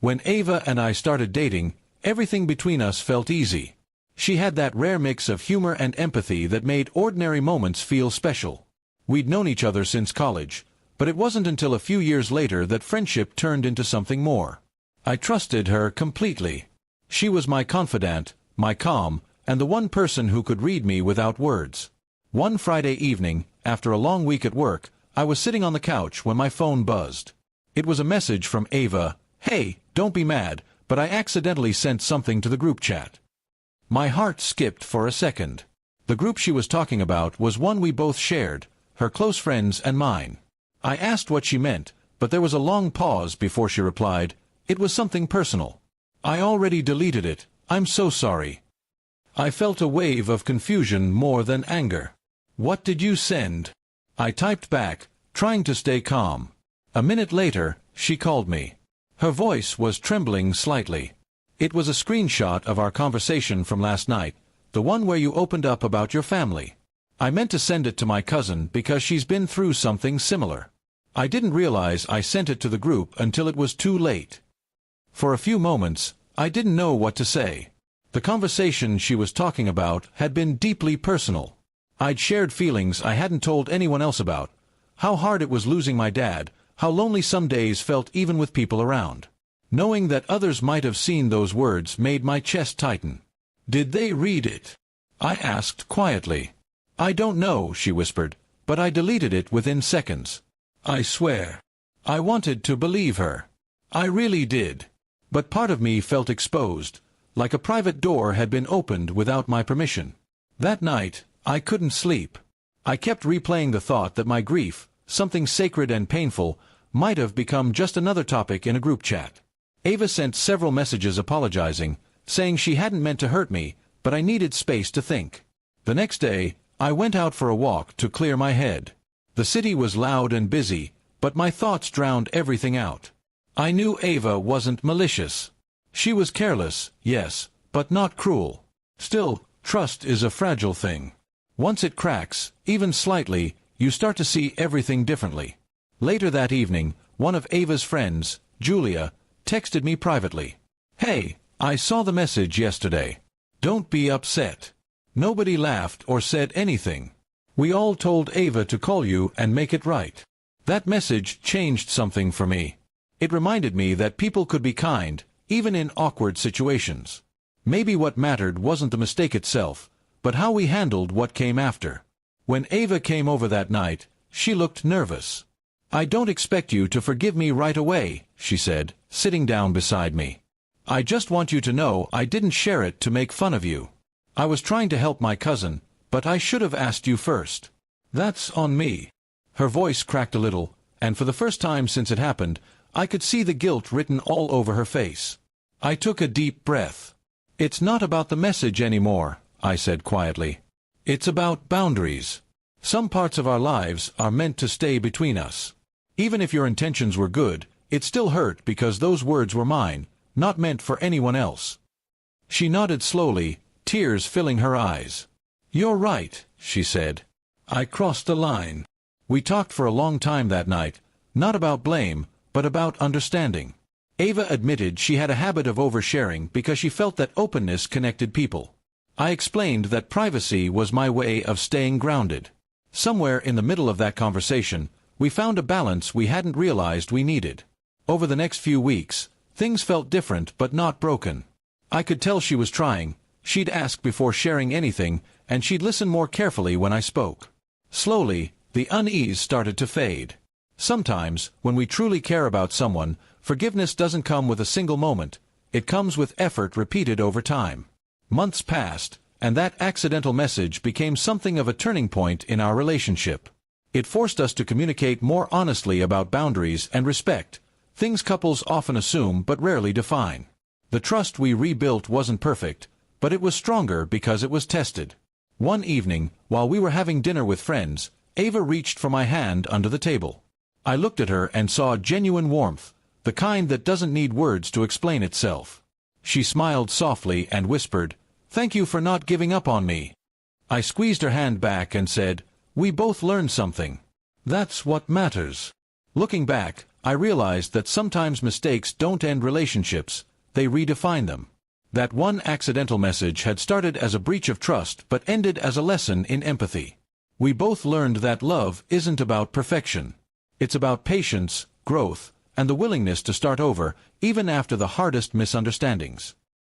When Ava and I started dating, everything between us felt easy. She had that rare mix of humor and empathy that made ordinary moments feel special. We'd known each other since college, but it wasn't until a few years later that friendship turned into something more. I trusted her completely. She was my confidant, my calm, and the one person who could read me without words. One Friday evening, after a long week at work, I was sitting on the couch when my phone buzzed. It was a message from Ava. "Hey, don't be mad, but I accidentally sent something to the group chat." My heart skipped for a second. The group she was talking about was one we both shared, her close friends and mine. I asked what she meant, but there was a long pause before she replied, "It was something personal. I already deleted it, I'm so sorry." I felt a wave of confusion more than anger. "What did you send?" I typed back, trying to stay calm. A minute later, she called me. Her voice was trembling slightly. It was a screenshot of our conversation from last night, the one where you opened up about your family. I meant to send it to my cousin because she's been through something similar. I didn't realize I sent it to the group until it was too late. For a few moments, I didn't know what to say. The conversation she was talking about had been deeply personal. I'd shared feelings I hadn't told anyone else about, how hard it was losing my dad, how lonely some days felt even with people around. Knowing that others might have seen those words made my chest tighten. "Did they read it?" I asked quietly. "I don't know," she whispered, "but I deleted it within seconds. I swear." I wanted to believe her. I really did. But part of me felt exposed, like a private door had been opened without my permission. That night, I couldn't sleep. I kept replaying the thought that my grief, something sacred and painful, might have become just another topic in a group chat. Ava sent several messages apologizing, saying she hadn't meant to hurt me, but I needed space to think. The next day, I went out for a walk to clear my head. The city was loud and busy, but my thoughts drowned everything out. I knew Ava wasn't malicious. She was careless, yes, but not cruel. Still, trust is a fragile thing. Once it cracks, even slightly, you start to see everything differently. Later that evening, one of Ava's friends, Julia, texted me privately. "Hey, I saw the message yesterday. Don't be upset." Nobody laughed or said anything. "We all told Ava to call you and make it right." That message changed something for me. It reminded me that people could be kind, even in awkward situations. Maybe what mattered wasn't the mistake itself, but how we handled what came after. When Ava came over that night, she looked nervous. "I don't expect you to forgive me right away," she said, sitting down beside me. "I just want you to know I didn't share it to make fun of you. I was trying to help my cousin, but I should have asked you first. That's on me." Her voice cracked a little, and for the first time since it happened, I could see the guilt written all over her face. I took a deep breath. "It's not about the message anymore," I said quietly. "It's about boundaries. Some parts of our lives are meant to stay between us. Even if your intentions were good, it still hurt because those words were mine, not meant for anyone else." She nodded slowly, tears filling her eyes. "You're right," she said. "I crossed a line." We talked for a long time that night, not about blame, but about understanding. Ava admitted she had a habit of oversharing because she felt that openness connected people. I explained that privacy was my way of staying grounded. Somewhere in the middle of that conversation, we found a balance we hadn't realized we needed. Over the next few weeks, things felt different but not broken. I could tell she was trying. She'd ask before sharing anything, and she'd listen more carefully when I spoke. Slowly, the unease started to fade. Sometimes, when we truly care about someone, forgiveness doesn't come with a single moment. It comes with effort repeated over time. Months passed, and that accidental message became something of a turning point in our relationship. It forced us to communicate more honestly about boundaries and respect, things couples often assume but rarely define. The trust we rebuilt wasn't perfect, but it was stronger because it was tested. One evening, while we were having dinner with friends, Ava reached for my hand under the table. I looked at her and saw genuine warmth, the kind that doesn't need words to explain itself. She smiled softly and whispered, "Thank you for not giving up on me." I squeezed her hand back and said, "We both learned something. That's what matters." Looking back, I realized that sometimes mistakes don't end relationships, they redefine them. That one accidental message had started as a breach of trust but ended as a lesson in empathy. We both learned that love isn't about perfection. It's about patience, growth, and the willingness to start over, even after the hardest misunderstandings.